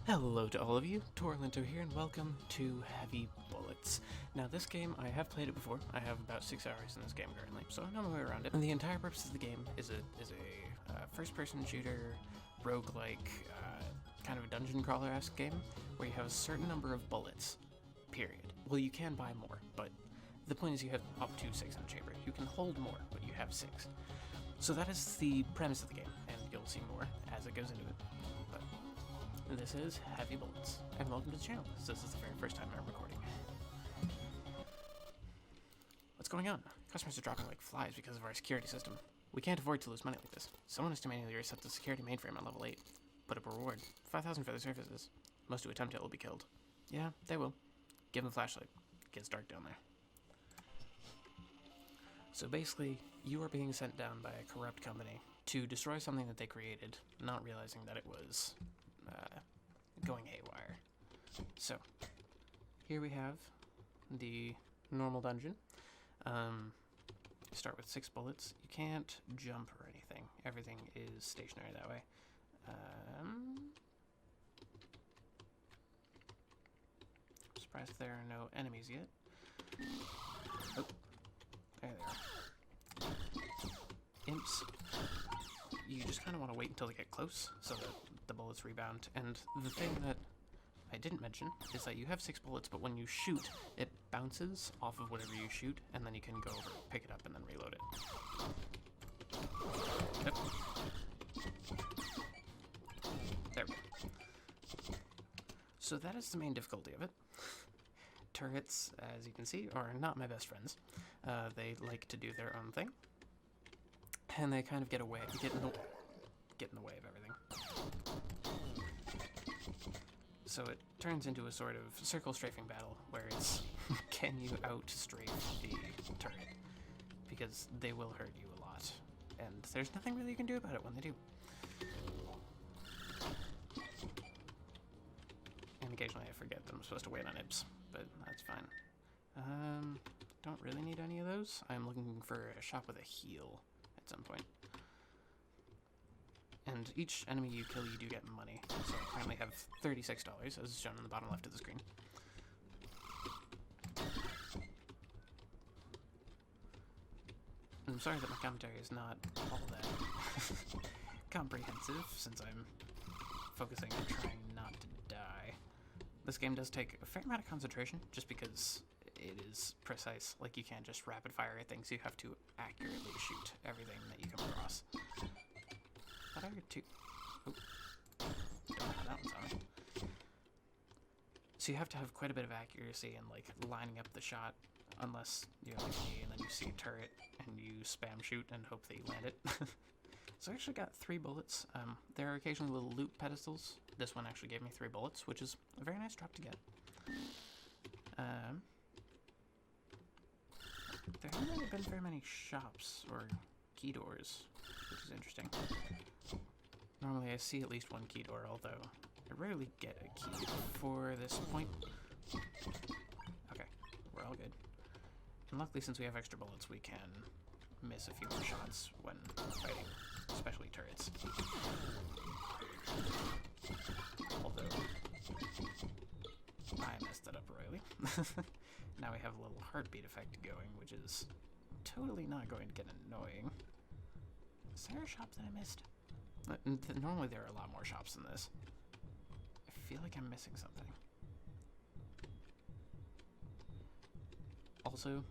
Hello to all of you, Torolinto here, and welcome to Heavy Bullets. Now, this game, I have played it before. I have about 6 hours in this game currently, so I know my way around it. And the entire purpose of the game is a first-person shooter, roguelike, kind of a dungeon crawler-esque game, where you have a certain number of bullets, period. Well, you can buy more, but the point is you have up to 6 in a chamber. You can hold more, but you have 6. So that is the premise of the game, and you'll see more as it goes into it. But this is Heavy Bullets, and welcome to the channel. This is the very first time I'm recording. What's going on? Customers are dropping like flies because of our security system. We can't afford to lose money like this. Someone has to manually reset the security mainframe on level 8. Put up a reward. 5,000 for their services. Most who attempt it will be killed. Yeah, they will. Give them a flashlight. It gets dark down there. So basically, you are being sent down by a corrupt company to destroy something that they created, not realizing that it was going haywire. So, here we have the normal dungeon. Start with 6 bullets. You can't jump or anything. Everything is stationary that way. Surprised there are no enemies yet. Oh, there they are. Imps. You just kind of want to wait until they get close so that the bullets rebound. And the thing that I didn't mention is that you have 6 bullets, but when you shoot, it bounces off of whatever you shoot, and then you can go over, pick it up, and then reload it. Yep. There we go. So that is the main difficulty of it. Turrets, as you can see, are not my best friends. They like to do their own thing. And they kind of get in the way of everything. So it turns into a sort of circle strafing battle where it's can you out-strafe the turret? Because they will hurt you a lot. And there's nothing really you can do about it when they do. And occasionally I forget that I'm supposed to wait on imps, but that's fine. Don't really need any of those. I'm looking for a shop with a heal at some point. And each enemy you kill, you do get money. So I currently have $36, as shown on the bottom left of the screen. I'm sorry that my commentary is not all that comprehensive, since I'm focusing on trying not to die. This game does take a fair amount of concentration, just because it is precise. Like, you can't just rapid fire at things, you have to accurately shoot everything that you come across. But I heard 2. Oh, don't have that one's on me. So you have to have quite a bit of accuracy and like lining up the shot, unless you're like me and then you see a turret and you spam shoot and hope that you land it. So I actually got 3 bullets. There are occasionally little loot pedestals. This one actually gave me 3 bullets, which is a very nice drop to get. There haven't really been very many shops or key doors, which is interesting. Normally I see at least 1 key door, although I rarely get a key for this point. Okay, we're all good. And luckily, since we have extra bullets, we can miss a few more shots when fighting, especially turrets. Although, I messed that up royally. Now we have a little heartbeat effect going, which is totally not going to get annoying. Is there a shop that I missed? Normally there are a lot more shops than this. I feel like I'm missing something. Also,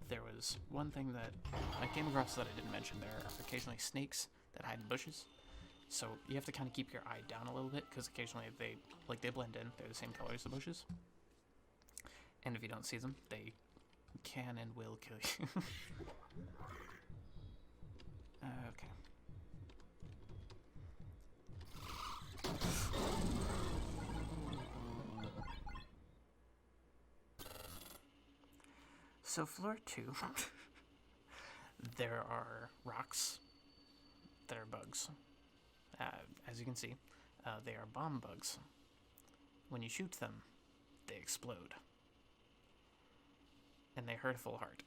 there was one thing that I came across that I didn't mention. There are occasionally snakes that hide in bushes. So you have to kind of keep your eye down a little bit, because occasionally they blend in. They're the same color as the bushes. And if you don't see them, they can and will kill you. Okay. So floor 2, there are rocks that are bugs. As you can see, they are bomb bugs. When you shoot them, they explode. And they hurt a full heart.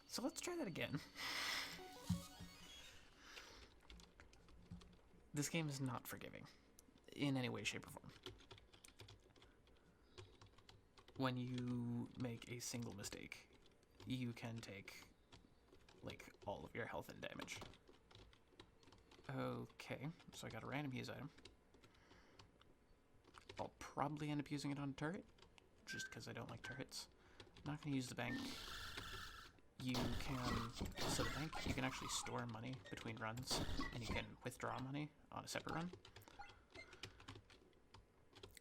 So let's try that again. This game is not forgiving in any way, shape, or form. When you make a single mistake, you can take, like, all of your health and damage. Okay, so I got a random use item. I'll probably end up using it on a turret, just because I don't like turrets. I'm not going to use the bank. You can, so the bank, you can actually store money between runs, and you can withdraw money on a separate run.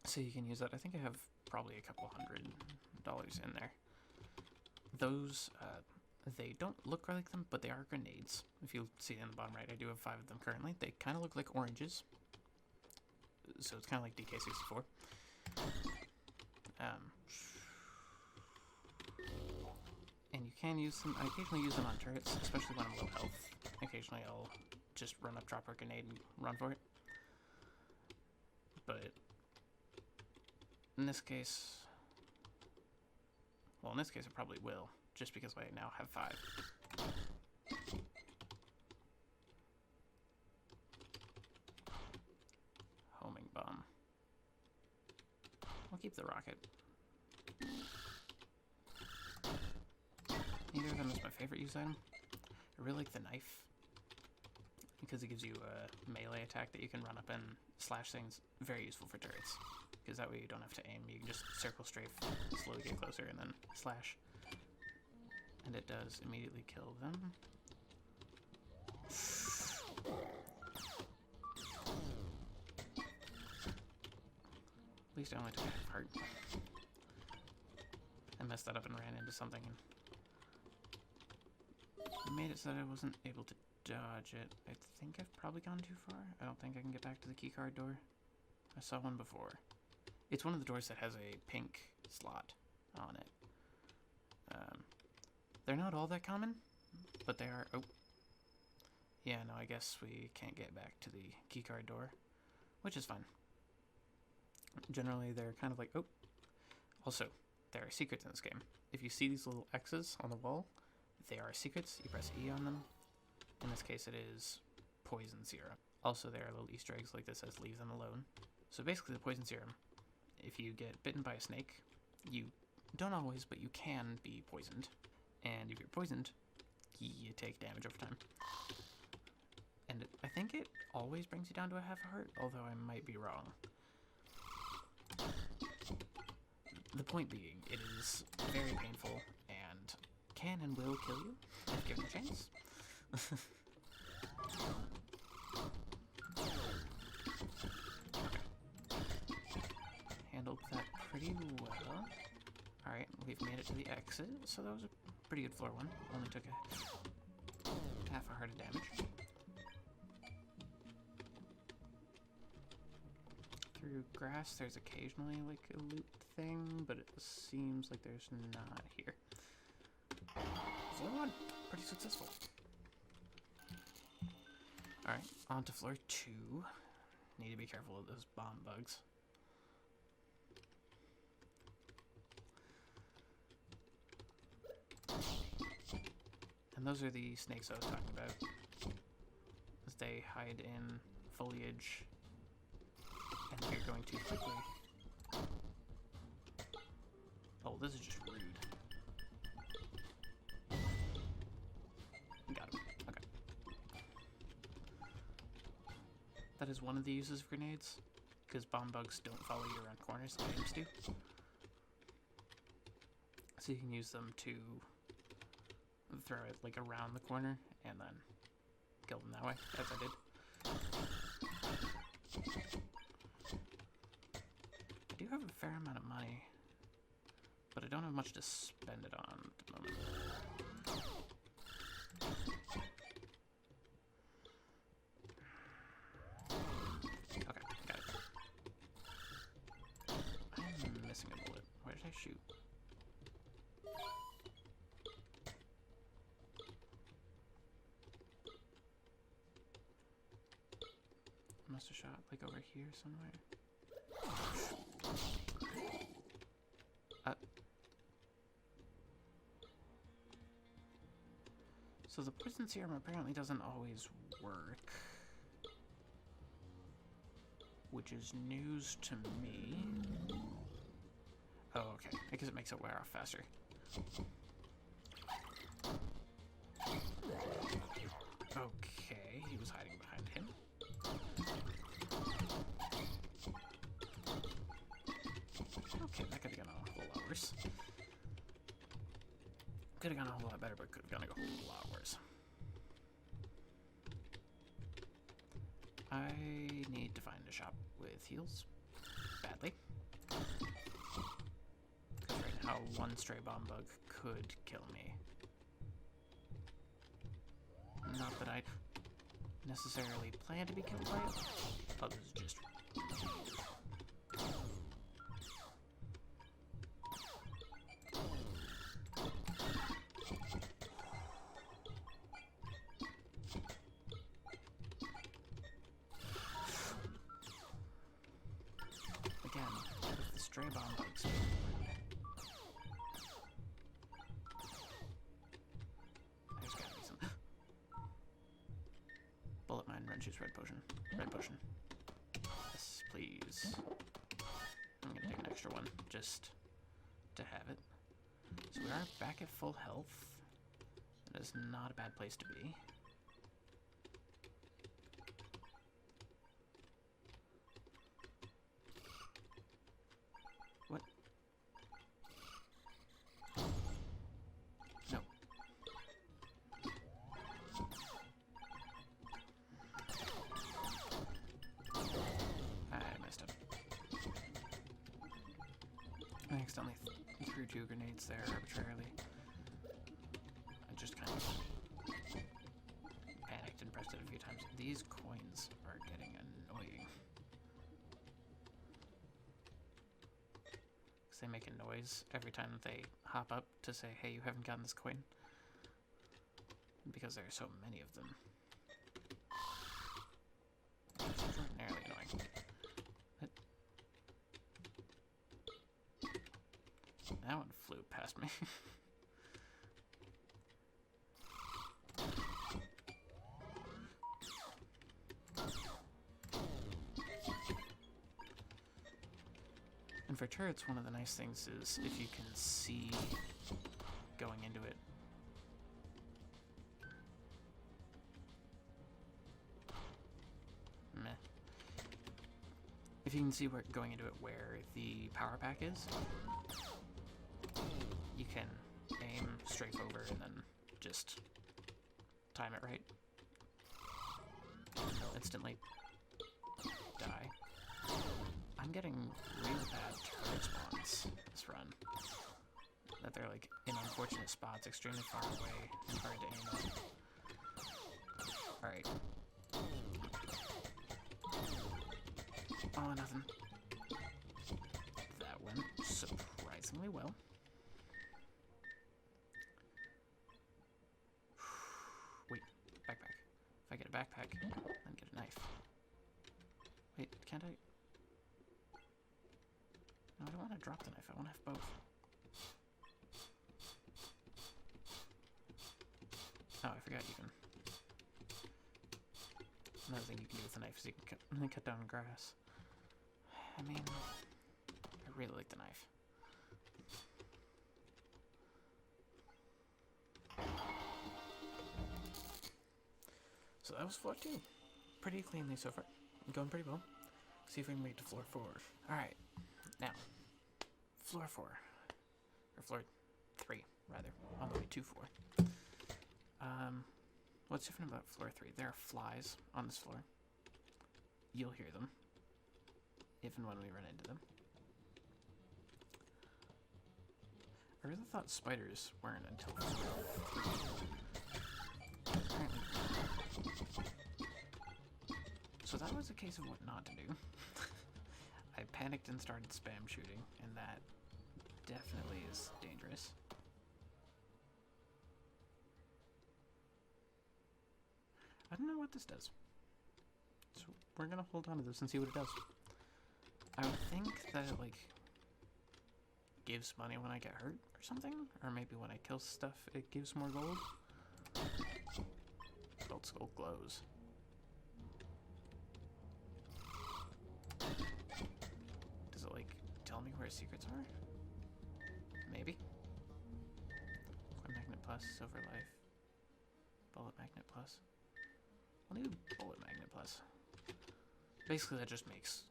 So you can use that. I think I have probably a couple $100 in there. Those, they don't look like them, but they are grenades. If you see in the bottom right, I do have 5 of them currently. They kind of look like oranges. So it's kind of like DK64. And you can use them, I occasionally use them on turrets, especially when I'm low health. Occasionally I'll just run up, drop a grenade, and run for it. But in this case, well, in this case I probably will, just because I now have 5. Homing bomb. I'll keep the rocket. Neither of them is my favorite use item. I really like the knife, because it gives you a melee attack that you can run up and slash things. Very useful for turrets, because that way you don't have to aim. You can just circle strafe, slowly get closer, and then slash. And it does immediately kill them. At least I only took half heart. I messed that up and ran into something and made it so that I wasn't able to dodge it. I think I've probably gone too far. I don't think I can get back to the keycard door. I saw one before. It's one of the doors that has a pink slot on it. They're not all that common, but they are. Oh. Yeah, no, I guess we can't get back to the keycard door, which is fine. Generally, they're kind of like, oh. Also, there are secrets in this game. If you see these little X's on the wall, they are secrets. You press E on them. In this case, it is poison serum. Also, there are little Easter eggs like this that says leave them alone. So basically, the poison serum, if you get bitten by a snake, you don't always, but you can be poisoned. And if you're poisoned, you take damage over time. And I think it always brings you down to a half a heart, although I might be wrong. The point being, it is very painful and can and will kill you if given a chance. Handled that pretty well. Alright, we've made it to the exit, so that was a pretty good floor one. Only took a half a heart of damage. Through grass, there's occasionally like a loot thing, but it seems like there's not here. Floor 1, pretty successful. Alright, on to floor 2. Need to be careful of those bomb bugs. And those are the snakes I was talking about. As they hide in foliage. And they're going too quickly. Oh, this is just rude. Got him. Okay. That is one of the uses of grenades, because bomb bugs don't follow you around corners like items do. So you can use them to throw it like around the corner and then kill them that way, as I did. I do have a fair amount of money, but I don't have much to spend it on at the moment. Okay, got it. I'm missing a bullet. Where did I shoot? Must have shot like over here somewhere. So the poison serum apparently doesn't always work. which is news to me. Oh, okay. Because it makes it wear off faster. Okay, he was hiding behind him. Okay, that could have gone a whole lot worse. Could have gone a whole lot better, but could have gone a whole lot worse. I need to find a shop with heals. Badly. Because right now, one stray bomb bug could kill me. Not that I necessarily plan to be killed by it. Bugs just... Again, with the stray bomb bugs. There's gotta be some... Bullet mine, red juice, red potion. Red potion. Yes, please. I'm gonna take an extra one, just to have it. So we are back at full health. That is not a bad place to be. What? No. I messed up. I accidentally threw 2 grenades there arbitrarily. I just kind of panicked and pressed it a few times. These coins are getting annoying. Because they make a noise every time they hop up to say, hey, you haven't gotten this coin. Because there are so many of them. It's extraordinarily annoying. That one flew past me. And for turrets, one of the nice things is if you can see going into it. Meh. If you can see where going into it where the power pack is, you can aim strafe over and then just time it right. And you'll instantly die. I'm getting really bad turret spawns this run. That they're like in unfortunate spots, extremely far away, and hard to aim at. Alright. Oh, nothing. That went surprisingly well. Wait, backpack. If I get a backpack, then get a knife. Wait, can't I? No, I don't want to drop the knife. I want to have both. Oh, I forgot you can. Another thing you can do with the knife is you can cut down grass. I mean, I really like the knife. So that was floor 2. Pretty cleanly so far. Going pretty well. See if we can make it to floor 4. Alright. Now, floor 4. Or floor 3, rather. On the way to 4. What's different about floor 3? There are flies on this floor. You'll hear them. If and when we run into them. I really thought spiders weren't until floor 3. Apparently. So that was a case of what not to do. I panicked and started spam shooting, and that definitely is dangerous. I don't know what this does. So we're gonna hold on to this and see what it does. I would think that it, like, gives money when I get hurt or something. Or maybe when I kill stuff, it gives more gold. Gold skull glows. secrets are? Maybe. Coin magnet plus, silver life, bullet magnet plus. I'll do bullet magnet plus. Basically, that just makes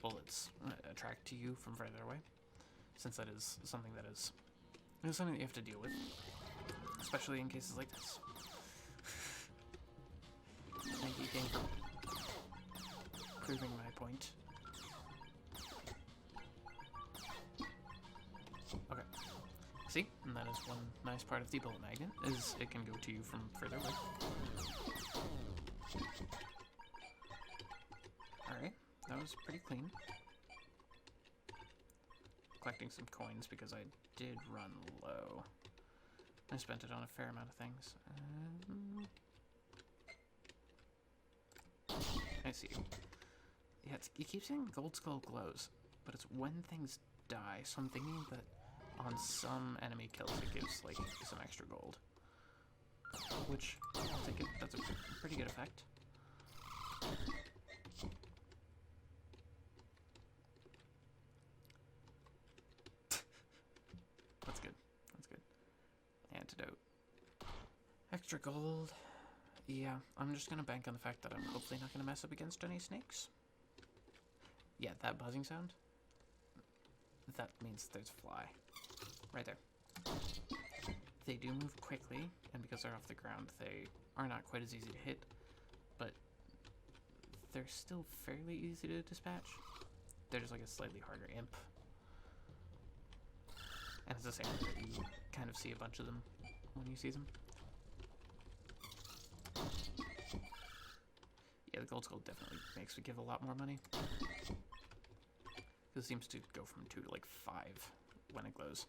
bullets attract to you from further away, since that is something that you have to deal with, especially in cases like this. Thank you, game, for proving my point. Okay. See? And that is one nice part of the bullet magnet, is it can go to you from further away. Alright, that was pretty clean. Collecting some coins because I did run low. I spent it on a fair amount of things. I see you. Yeah, you keep saying gold skull glows, but it's when things die, so I'm thinking that on some enemy kills it gives, like, some extra gold. Which, I'll take it, that's a pretty good effect. That's good, that's good. Antidote. Extra gold. Yeah, I'm just gonna bank on the fact that I'm hopefully not gonna mess up against any snakes. Yeah, that buzzing sound, that means there's a fly. Right there. They do move quickly, and because they're off the ground, they are not quite as easy to hit, but they're still fairly easy to dispatch. They're just like a slightly harder imp. And it's the same way that you kind of see a bunch of them when you see them. Yeah, the gold skull definitely makes me give a lot more money. It seems to go from 2 to like 5 when it glows.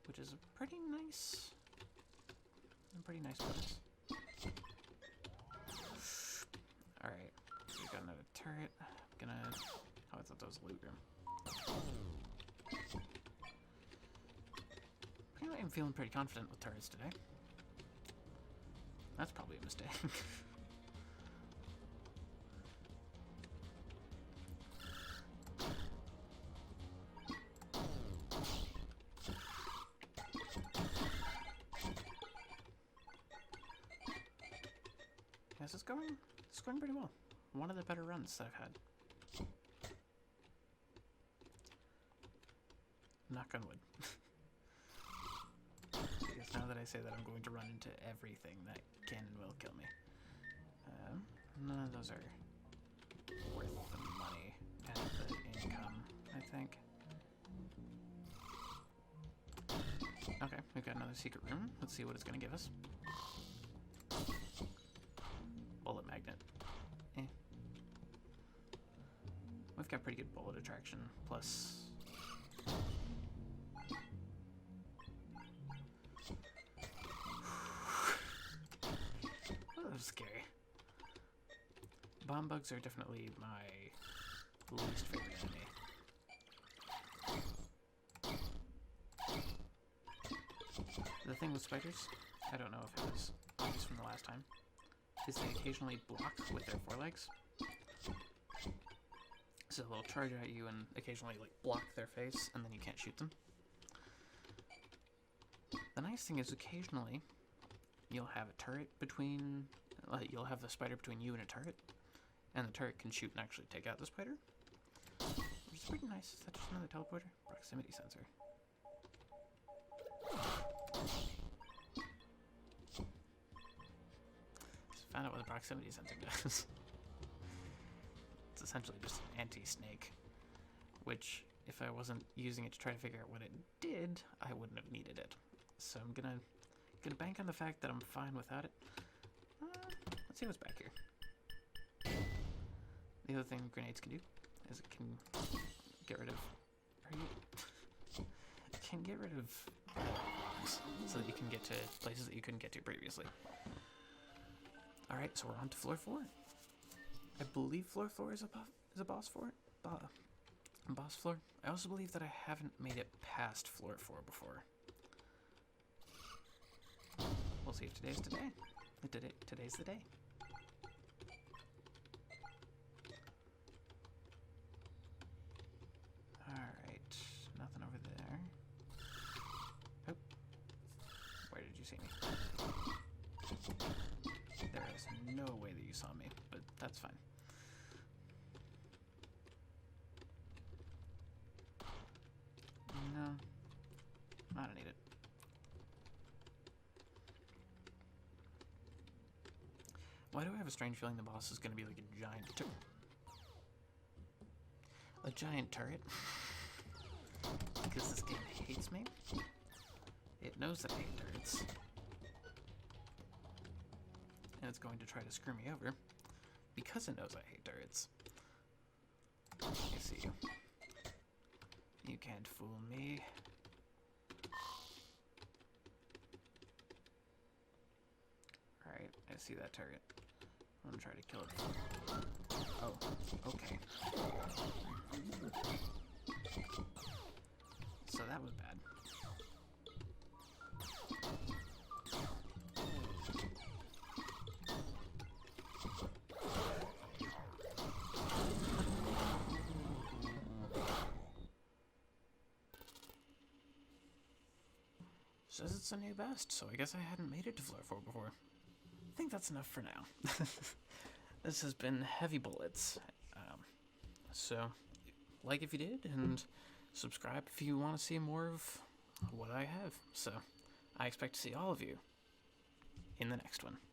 Which is a pretty nice bonus. Alright, so we got another turret. I'm gonna... Oh, I thought that was a loot room. Anyway, I'm feeling pretty confident with turrets today. That's probably a mistake. Yes, it's going pretty well. One of the better runs that I've had. Knock on wood. Because now that I say that, I'm going to run into everything that can and will kill me. None of those are worth the money and the income, I think. Okay, we've got another secret room. Let's see what it's going to give us. Bullet magnet. Eh. We've got pretty good bullet attraction, plus... Oh, that was scary. Bomb bugs are definitely my least favorite enemy. The thing with spiders, I don't know if it was obvious from the last time, is they occasionally block with their forelegs. So they'll charge at you and occasionally like block their face, and then you can't shoot them. The nice thing is occasionally you'll have a turret between, you'll have the spider between you and a turret, and the turret can shoot and actually take out the spider, which is pretty nice. Is that just another teleporter? Proximity sensor. Just found out what the proximity sensor does. It's essentially just an anti-snake, which, if I wasn't using it to try to figure out what it did, I wouldn't have needed it. So I'm gonna bank on the fact that I'm fine without it. Let's see what's back here. The other thing grenades can do is it can get rid of... It can get rid of rocks so that you can get to places that you couldn't get to previously. Alright, so we're on to floor 4. I believe floor 4 is a boss floor. Boss floor. I also believe that I haven't made it past floor 4 before. We'll see if today's today. Today's the day. no way that you saw me, but that's fine. No, I don't need it. Why do I have a strange feeling the boss is going to be like a giant turret? Because this game hates me. It knows that I hate turrets. And it's going to try to screw me over because it knows I hate turrets. I see you. You can't fool me. Alright, I see that turret. I'm gonna try to kill it. Oh, okay. So that was bad. Says it's a new best, so I guess I hadn't made it to floor 4 before. I think that's enough for now. This has been Heavy Bullets. So, like if you did, and subscribe if you want to see more of what I have. So, I expect to see all of you in the next one.